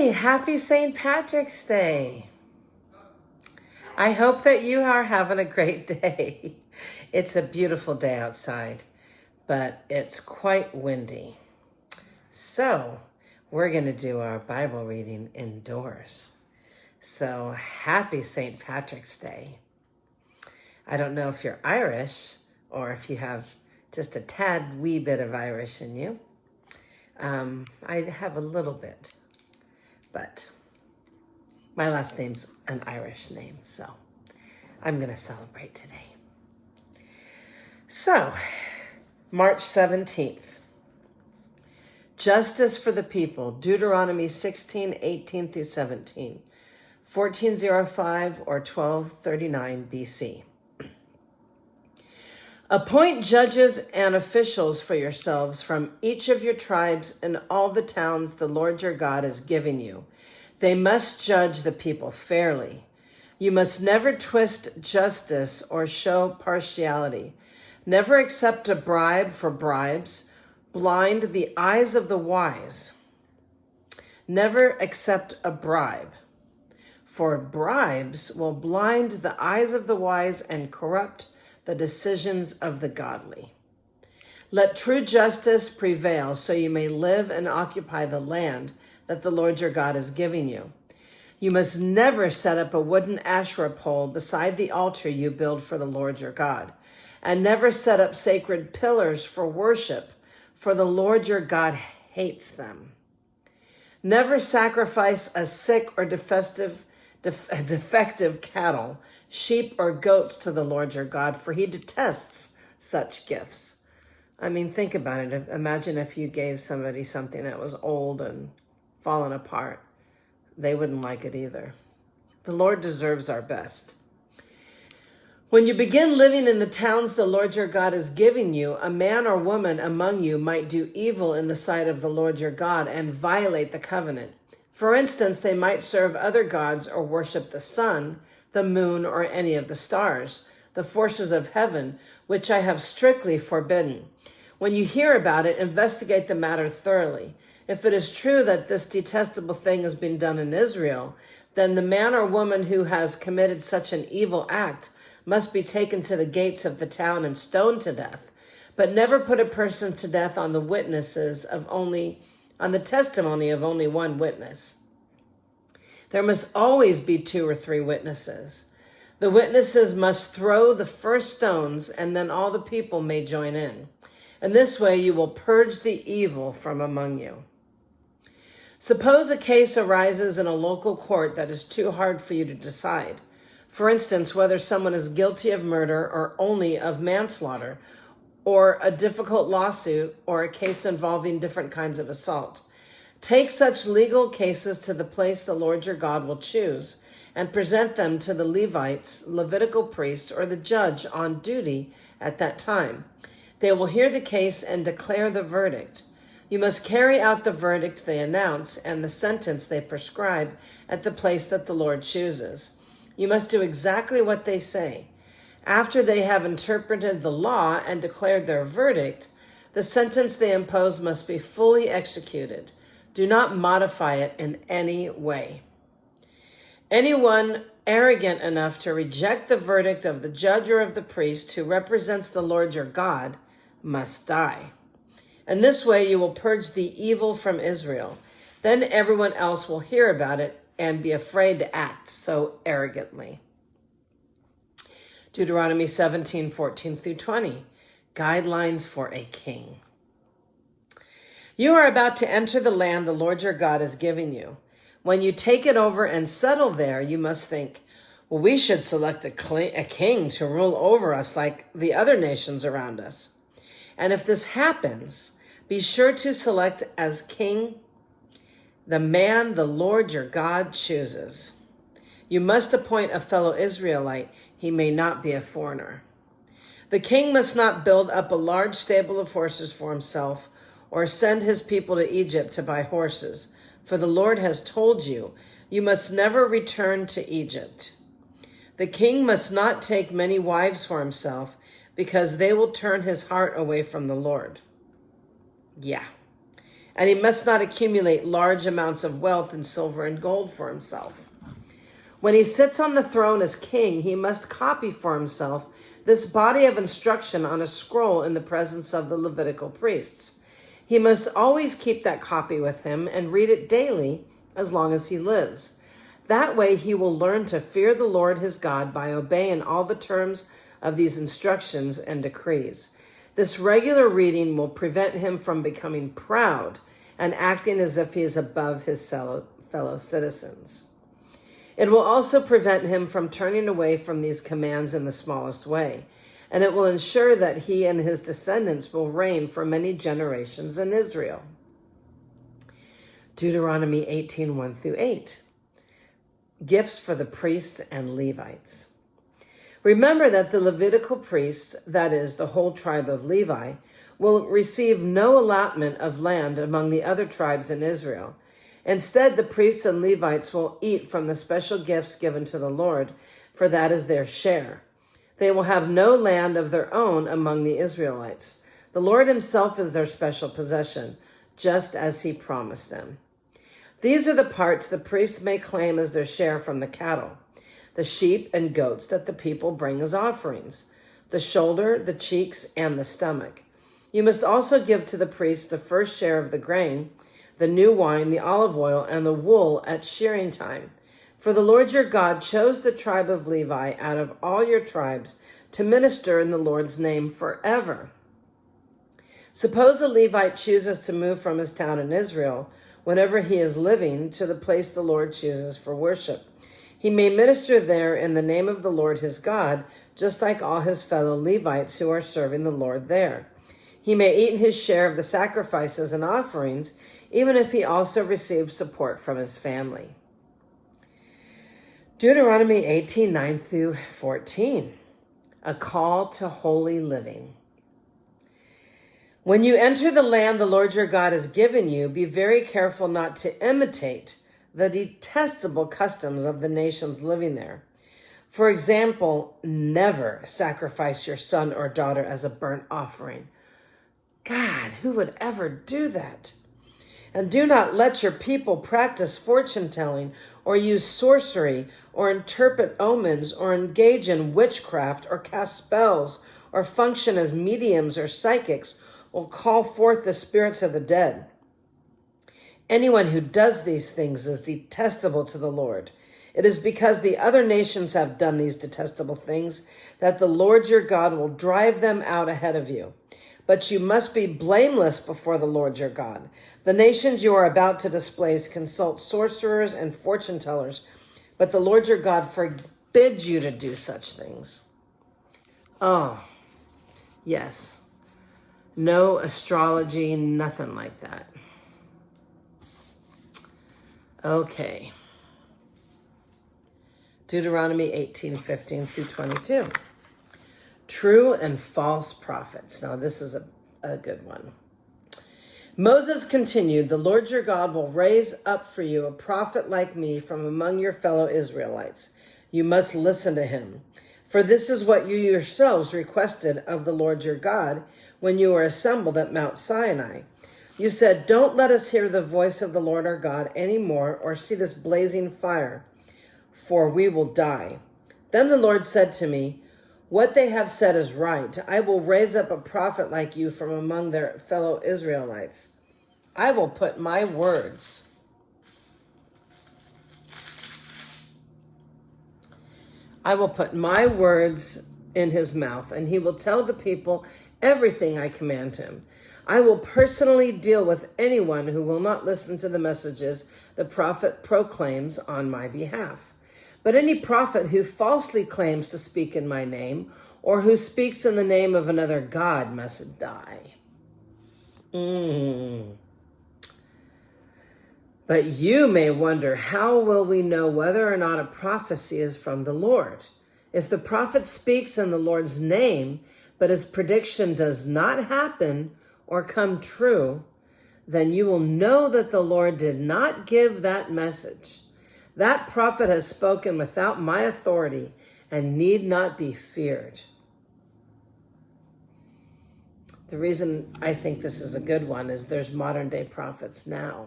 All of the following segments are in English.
Happy St. Patrick's Day. I hope that you are having a great day. It's a beautiful day outside, but it's quite windy. So we're going to do our Bible reading indoors. So happy St. Patrick's Day. I don't know if you're Irish or if you have just a tad wee bit of Irish in you. I have a little bit, but my last name's an Irish name, so I'm going to celebrate today. So, March 17th, Justice for the People, Deuteronomy 16:18 through 17, 1405 or 1239 BC. Appoint judges and officials for yourselves from each of your tribes in all the towns the Lord your God is giving you. They must judge the people fairly. You must never twist justice or show partiality. Never accept a bribe for bribes. Blind the eyes of the wise. Never accept a bribe, for bribes will blind the eyes of the wise and corrupt the decisions of the godly. Let true justice prevail so you may live and occupy the land that the Lord your God is giving you. You must never set up a wooden Asherah pole beside the altar you build for the Lord your God, and never set up sacred pillars for worship, for the Lord your God hates them. Never sacrifice a sick or defective cattle, sheep or goats to the Lord your God, for he detests such gifts. I mean, think about it. Imagine if you gave somebody something that was old and fallen apart. They wouldn't like it either. The Lord deserves our best. When you begin living in the towns the Lord your God is giving you, a man or woman among you might do evil in the sight of the Lord your God and violate the covenant. For instance, they might serve other gods or worship the sun, the moon, or any of the stars, the forces of heaven, which I have strictly forbidden. When you hear about it, investigate the matter thoroughly. If it is true that this detestable thing has been done in Israel, then the man or woman who has committed such an evil act must be taken to the gates of the town and stoned to death. But never put a person to death on the testimony of only one witness. There must always be 2 or 3 witnesses. The witnesses must throw the first stones, and then all the people may join in. And this way you will purge the evil from among you. Suppose a case arises in a local court that is too hard for you to decide. For instance, whether someone is guilty of murder or only of manslaughter, or a difficult lawsuit, or a case involving different kinds of assault. Take such legal cases to the place the Lord your God will choose, and present them to the Levites, Levitical priest, or the judge on duty at that time. They will hear the case and declare the verdict. You must carry out the verdict they announce and the sentence they prescribe at the place that the Lord chooses. You must do exactly what they say. After they have interpreted the law and declared their verdict, the sentence they impose must be fully executed. Do not modify it in any way. Anyone arrogant enough to reject the verdict of the judge or of the priest who represents the Lord your God must die. And this way you will purge the evil from Israel. Then everyone else will hear about it and be afraid to act so arrogantly. Deuteronomy 17:14 through 20, guidelines for a king. You are about to enter the land the Lord your God is giving you. When you take it over and settle there, you must think, well, we should select a king to rule over us like the other nations around us. And if this happens, be sure to select as king the man the Lord your God chooses. You must appoint a fellow Israelite. He may not be a foreigner. The king must not build up a large stable of horses for himself or send his people to Egypt to buy horses, for the Lord has told you, you must never return to Egypt. The king must not take many wives for himself, because they will turn his heart away from the Lord. Yeah. and he must not accumulate large amounts of wealth in silver and gold for himself. When he sits on the throne as king, he must copy for himself this body of instruction on a scroll in the presence of the Levitical priests. He must always keep that copy with him and read it daily as long as he lives. That way he will learn to fear the Lord his God by obeying all the terms of these instructions and decrees. This regular reading will prevent him from becoming proud and acting as if he is above his fellow citizens. It will also prevent him from turning away from these commands in the smallest way, and it will ensure that he and his descendants will reign for many generations in Israel. Deuteronomy 18:1-8. Gifts for the priests and Levites. Remember that the Levitical priests, that is, the whole tribe of Levi, will receive no allotment of land among the other tribes in Israel. Instead, the priests and Levites will eat from the special gifts given to the Lord, for that is their share. They will have no land of their own among the Israelites. The Lord himself is their special possession, just as he promised them. These are the parts the priests may claim as their share from the cattle, the sheep and goats that the people bring as offerings, the shoulder, the cheeks, and the stomach. You must also give to the priests the first share of the grain, the new wine, the olive oil, and the wool at shearing time. For the Lord your God chose the tribe of Levi out of all your tribes to minister in the Lord's name forever. Suppose a Levite chooses to move from his town in Israel whenever he is living to the place the Lord chooses for worship. He may minister there in the name of the Lord his God, just like all his fellow Levites who are serving the Lord there. He may eat his share of the sacrifices and offerings, even if he also receives support from his family. Deuteronomy 18:9-14, a call to holy living. When you enter the land the Lord your God has given you, be very careful not to imitate the detestable customs of the nations living there. For example, never sacrifice your son or daughter as a burnt offering. God, who would ever do that? And do not let your people practice fortune-telling or use sorcery or interpret omens or engage in witchcraft or cast spells or function as mediums or psychics or call forth the spirits of the dead. Anyone who does these things is detestable to the Lord. It is because the other nations have done these detestable things that the Lord your God will drive them out ahead of you. But you must be blameless before the Lord your God. The nations you are about to displace consult sorcerers and fortune tellers, but the Lord your God forbids you to do such things. Oh, yes. No astrology, nothing like that. Okay. Deuteronomy 18:15-22. True and false prophets. Now, this is a good one. Moses continued, the Lord your God will raise up for you a prophet like me from among your fellow Israelites. You must listen to him. For this is what you yourselves requested of the Lord your God when you were assembled at Mount Sinai. You said, don't let us hear the voice of the Lord our God anymore or see this blazing fire, for we will die. Then the Lord said to me, what they have said is right. I will raise up a prophet like you from among their fellow Israelites. I will put my words in his mouth, and he will tell the people everything I command him. I will personally deal with anyone who will not listen to the messages the prophet proclaims on my behalf. But any prophet who falsely claims to speak in my name or who speaks in the name of another god must die. But you may wonder, how will we know whether or not a prophecy is from the Lord? If the prophet speaks in the Lord's name, but his prediction does not happen or come true, then you will know that the Lord did not give that message. That prophet has spoken without my authority and need not be feared. The reason I think this is a good one is there's modern day prophets now.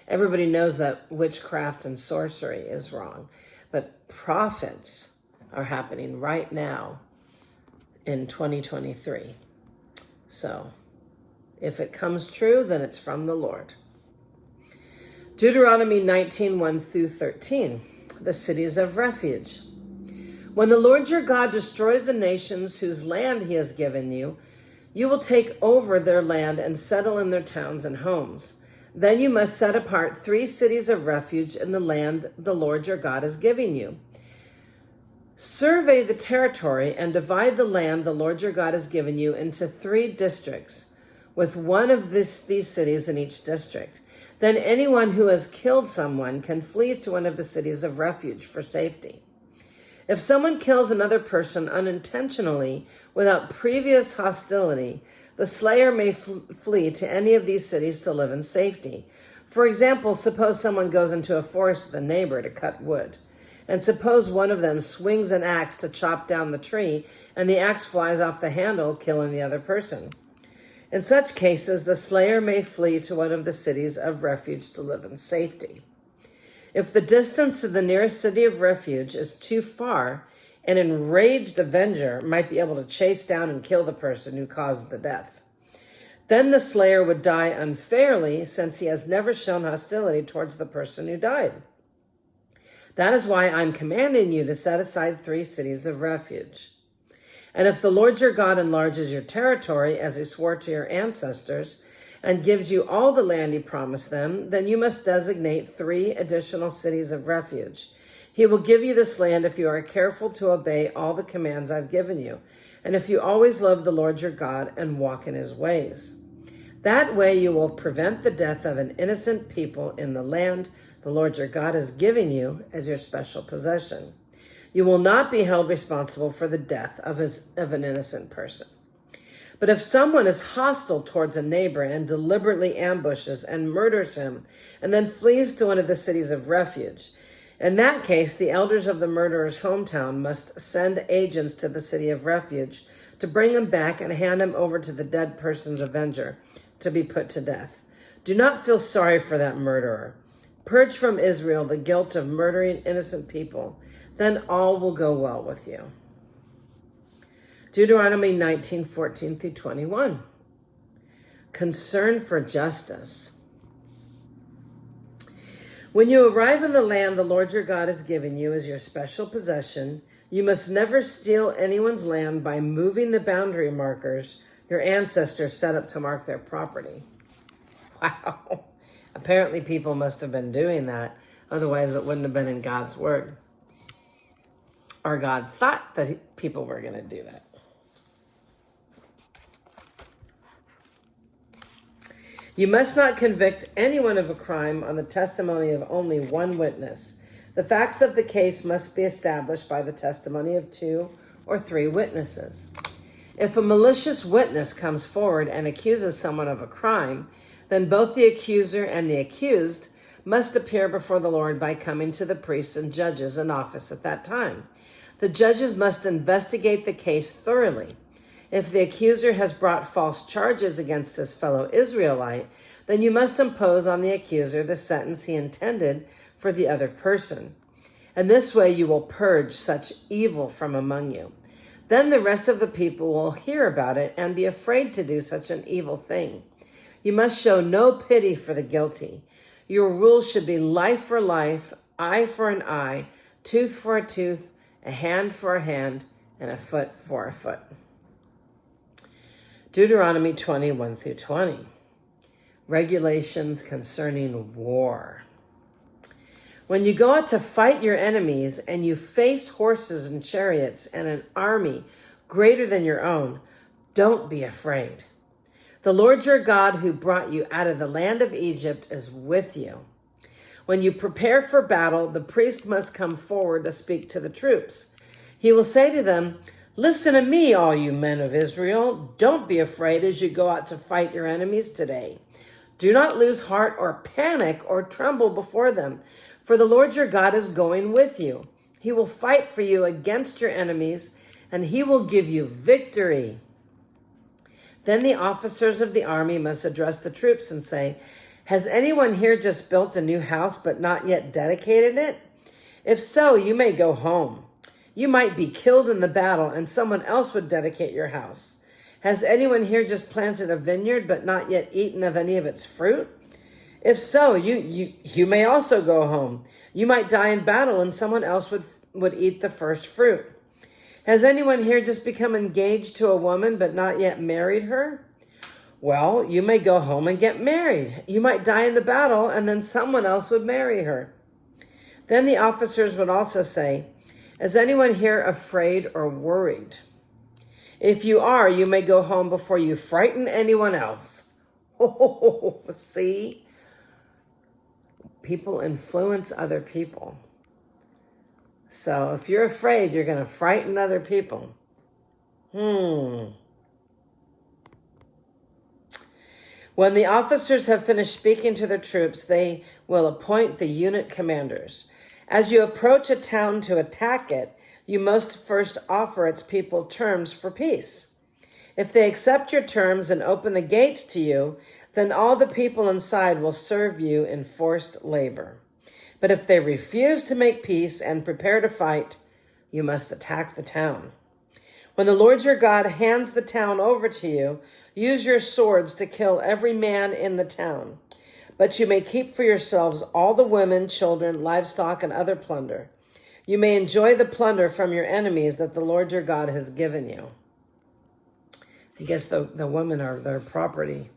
Everybody knows that witchcraft and sorcery is wrong, but prophets are happening right now in 2023. So if it comes true, then it's from the Lord. Deuteronomy 19:1 through 13, the cities of refuge. When the Lord your God destroys the nations whose land he has given you, you will take over their land and settle in their towns and homes. Then you must set apart 3 cities of refuge in the land the Lord your God is giving you. Survey the territory and divide the land the Lord your God has given you into 3 districts, with one of these cities in each district. Then anyone who has killed someone can flee to one of the cities of refuge for safety. If someone kills another person unintentionally without previous hostility, the slayer may flee to any of these cities to live in safety. For example, suppose someone goes into a forest with a neighbor to cut wood, and suppose one of them swings an axe to chop down the tree, and the axe flies off the handle, killing the other person. In such cases, the slayer may flee to one of the cities of refuge to live in safety. If the distance to the nearest city of refuge is too far, an enraged avenger might be able to chase down and kill the person who caused the death. Then the slayer would die unfairly, since he has never shown hostility towards the person who died. That is why I'm commanding you to set aside 3 cities of refuge. And if the Lord your God enlarges your territory, as he swore to your ancestors, and gives you all the land he promised them, then you must designate 3 additional cities of refuge. He will give you this land if you are careful to obey all the commands I've given you, and if you always love the Lord your God and walk in his ways. That way you will prevent the death of an innocent people in the land the Lord your God is giving you as your special possession. You will not be held responsible for the death of an innocent person. But if someone is hostile towards a neighbor and deliberately ambushes and murders him, and then flees to one of the cities of refuge, in that case, the elders of the murderer's hometown must send agents to the city of refuge to bring him back and hand him over to the dead person's avenger to be put to death. Do not feel sorry for that murderer. Purge from Israel the guilt of murdering innocent people. Then all will go well with you. Deuteronomy 19:14 through 21. Concern for justice. When you arrive in the land the Lord your God has given you as your special possession, you must never steal anyone's land by moving the boundary markers your ancestors set up to mark their property. Wow. Apparently people must have been doing that. Otherwise it wouldn't have been in God's word. Or God thought that people were going to do that. You must not convict anyone of a crime on the testimony of only one witness. The facts of the case must be established by the testimony of 2 or 3 witnesses. If a malicious witness comes forward and accuses someone of a crime, then both the accuser and the accused must appear before the Lord by coming to the priests and judges in office at that time. The judges must investigate the case thoroughly. If the accuser has brought false charges against this fellow Israelite, then you must impose on the accuser the sentence he intended for the other person. And this way you will purge such evil from among you. Then the rest of the people will hear about it and be afraid to do such an evil thing. You must show no pity for the guilty. Your rules should be life for life, eye for an eye, tooth for a tooth, a hand for a hand, and a foot for a foot. Deuteronomy 21 through 20. Regulations concerning war. When you go out to fight your enemies and you face horses and chariots and an army greater than your own, don't be afraid. The Lord your God who brought you out of the land of Egypt is with you. When you prepare for battle, the priest must come forward to speak to the troops. He will say to them, "Listen to me, all you men of Israel. Don't be afraid as you go out to fight your enemies today. Do not lose heart or panic or tremble before them, for the Lord your God is going with you. He will fight for you against your enemies, and he will give you victory. Then the officers of the army must address the troops and say, has anyone here just built a new house but not yet dedicated it? If so, you may go home. You might be killed in the battle and someone else would dedicate your house. Has anyone here just planted a vineyard but not yet eaten of any of its fruit? If so, you may also go home. You might die in battle and someone else would eat the first fruit. Has anyone here just become engaged to a woman but not yet married her? Well, you may go home and get married. You might die in the battle and then someone else would marry her. Then the officers would also say, is anyone here afraid or worried? If you are, you may go home before you frighten anyone else. Oh, see? People influence other people. So if you're afraid, you're going to frighten other people. When the officers have finished speaking to the troops, they will appoint the unit commanders. As you approach a town to attack it, you must first offer its people terms for peace. If they accept your terms and open the gates to you, then all the people inside will serve you in forced labor. But if they refuse to make peace and prepare to fight, you must attack the town. When the Lord your God hands the town over to you, use your swords to kill every man in the town. But you may keep for yourselves all the women, children, livestock, and other plunder. You may enjoy the plunder from your enemies that the Lord your God has given you. I guess the women are their property.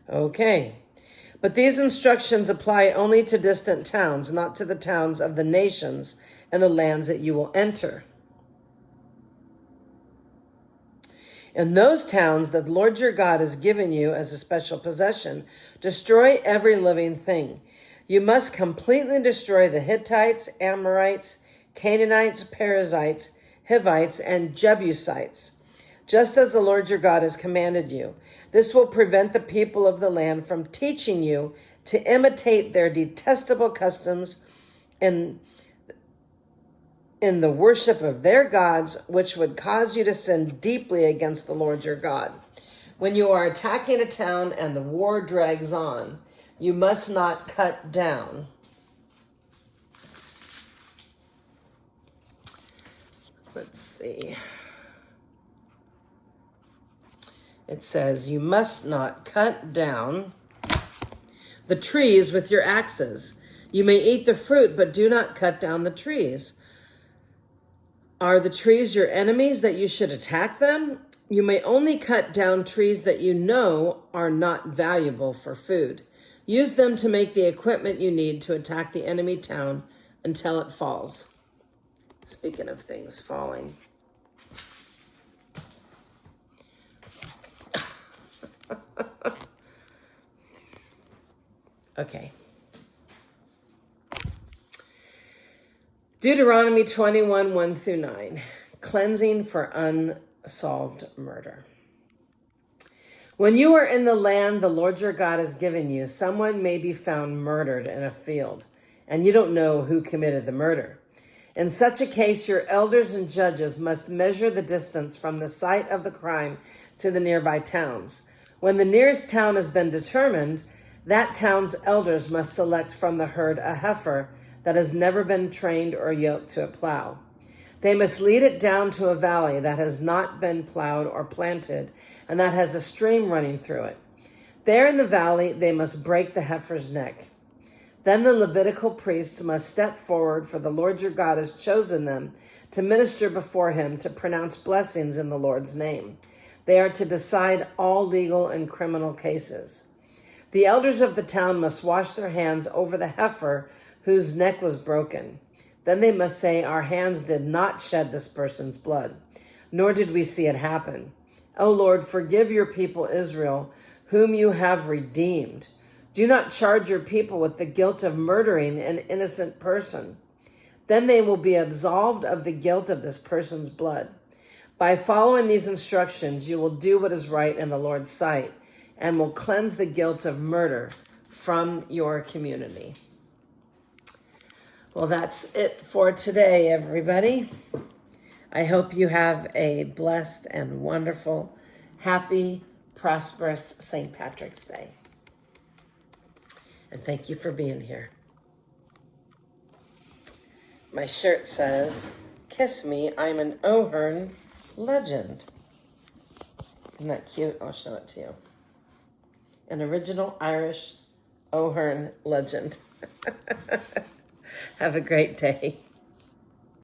Okay. But these instructions apply only to distant towns, not to the towns of the nations and the lands that you will enter. In those towns that the Lord your God has given you as a special possession, destroy every living thing. You must completely destroy the Hittites, Amorites, Canaanites, Perizzites, Hivites, and Jebusites, just as the Lord your God has commanded you. This will prevent the people of the land from teaching you to imitate their detestable customs in the worship of their gods, which would cause you to sin deeply against the Lord your God. When you are attacking a town and the war drags on, you must not cut down. Let's see. It says, you must not cut down the trees with your axes. You may eat the fruit, but do not cut down the trees. Are the trees your enemies that you should attack them? You may only cut down trees that you know are not valuable for food. Use them to make the equipment you need to attack the enemy town until it falls. Speaking of things falling. Okay. Deuteronomy 21, 1 through 9. Cleansing for unsolved murder. When you are in the land the Lord your God has given you, someone may be found murdered in a field, and you don't know who committed the murder. In such a case, your elders and judges must measure the distance from the site of the crime to the nearby towns. When the nearest town has been determined, that town's elders must select from the herd a heifer that has never been trained or yoked to a plow. They must lead it down to a valley that has not been plowed or planted and that has a stream running through it. There in the valley, they must break the heifer's neck. Then the Levitical priests must step forward, for the Lord your God has chosen them to minister before him, to pronounce blessings in the Lord's name. They are to decide all legal and criminal cases. The elders of the town must wash their hands over the heifer whose neck was broken. Then they must say, our hands did not shed this person's blood, nor did we see it happen. O Lord, forgive your people Israel, whom you have redeemed. Do not charge your people with the guilt of murdering an innocent person. Then they will be absolved of the guilt of this person's blood. By following these instructions, you will do what is right in the Lord's sight and will cleanse the guilt of murder from your community. Well, that's it for today, everybody. I hope you have a blessed and wonderful, happy, prosperous St. Patrick's Day. And thank you for being here. My shirt says, "Kiss me, I'm an O'Hearn legend." Isn't that cute? I'll show it to you. An original Irish O'Hearn legend. Have a great day.